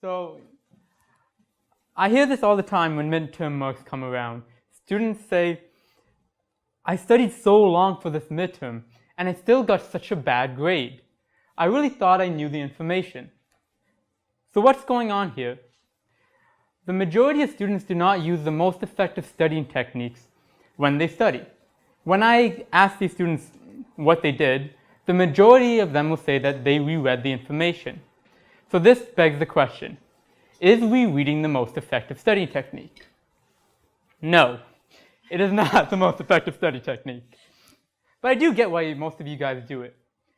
So I hear this all the time when midterm marks come around. Students say, I studied so long for this midterm and I still got such a bad grade. I really thought I knew the information. So what's going on here? The majority of students do not use the most effective studying techniques when they study. When I ask these students what they did, the majority of them will say that they reread the information. So this begs the question, is rereading the most effective study technique? No, it is not the most effective study technique. But I do get why most of you guys do it.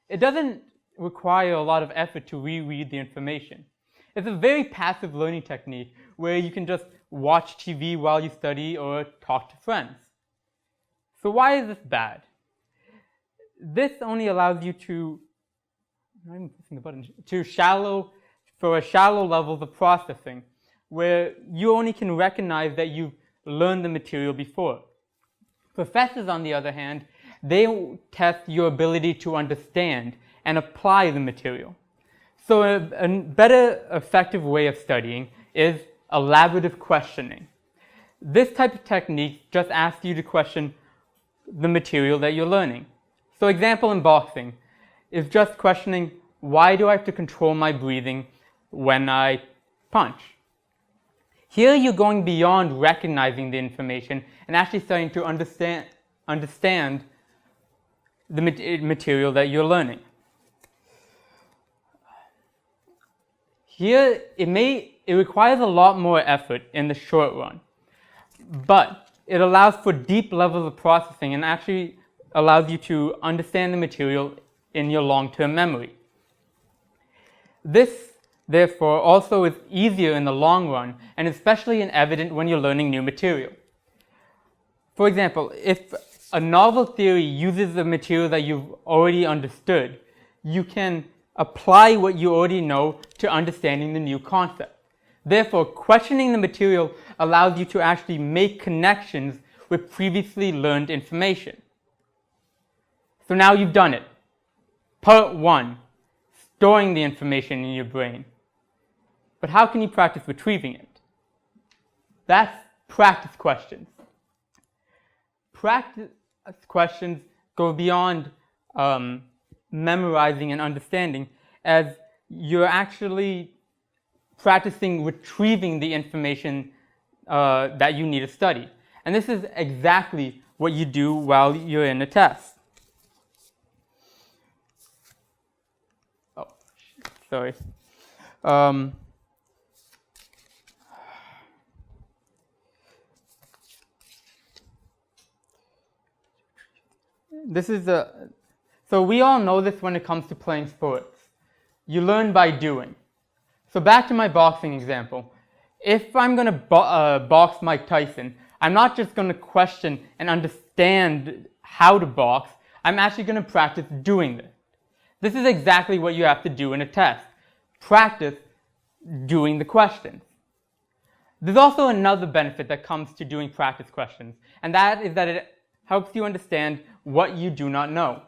It doesn't require a lot of effort to reread the information. It's a very passive learning technique where you can just watch TV while you study or talk to friends. So why is this bad? This only allows you to, shallow levels of processing, where you only can recognize that you've learned the material before. Professors, on the other hand, they test your ability to understand and apply the material. So a better effective way of studying is elaborative questioning. This type of technique just asks you to question the material that you're learning. So example in boxing is just questioning, why do I have to control my breathing when I punch? Here you're going beyond recognizing the information and actually starting to understand the material that you're learning. Here it requires a lot more effort in the short run, but it allows for deep levels of processing and actually allows you to understand the material in your long-term memory. This, therefore, also is easier in the long run and especially evident when you're learning new material. For example, if a novel theory uses the material that you've already understood, you can apply what you already know to understanding the new concept. Therefore, questioning the material allows you to actually make connections with previously learned information. So now you've done it. Part 1, storing the information in your brain. But how can you practice retrieving it? That's practice questions. Practice questions go beyond memorizing and understanding, as you're actually practicing retrieving the information that you need to study. And this is exactly what you do while you're in a test. Oh, sorry. So we all know this when it comes to playing sports. You learn by doing. So back to my boxing example. If I'm going to box Mike Tyson, I'm not just going to question and understand how to box. I'm actually going to practice doing this. This is exactly what you have to do in a test. Practice doing the questions. There's also another benefit that comes to doing practice questions, and that is that it helps you understand what you do not know.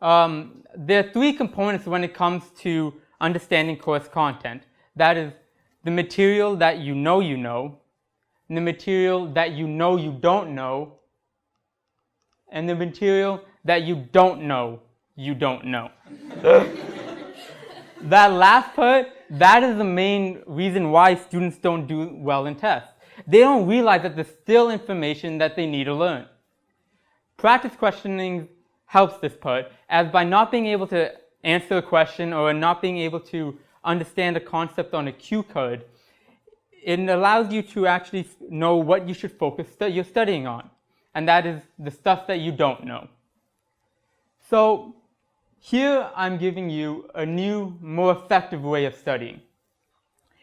There are 3 components when it comes to understanding course content. That is the material that you know, and the material that you know you don't know, and the material that you don't know you don't know. That last part, that is the main reason why students don't do well in tests. They don't realize that there's still information that they need to learn. Practice questioning helps this part, as by not being able to answer a question or not being able to understand a concept on a cue card, it allows you to actually know what you should focus you're studying on, and that is the stuff that you don't know. So here I'm giving you a new, more effective way of studying.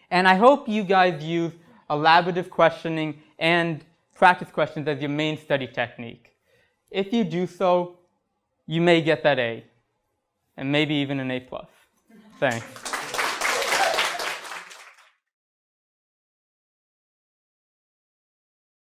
And I hope you guys use elaborative questioning and practice questions as your main study technique. If you do so, you may get that A, and maybe even an A+. Thanks.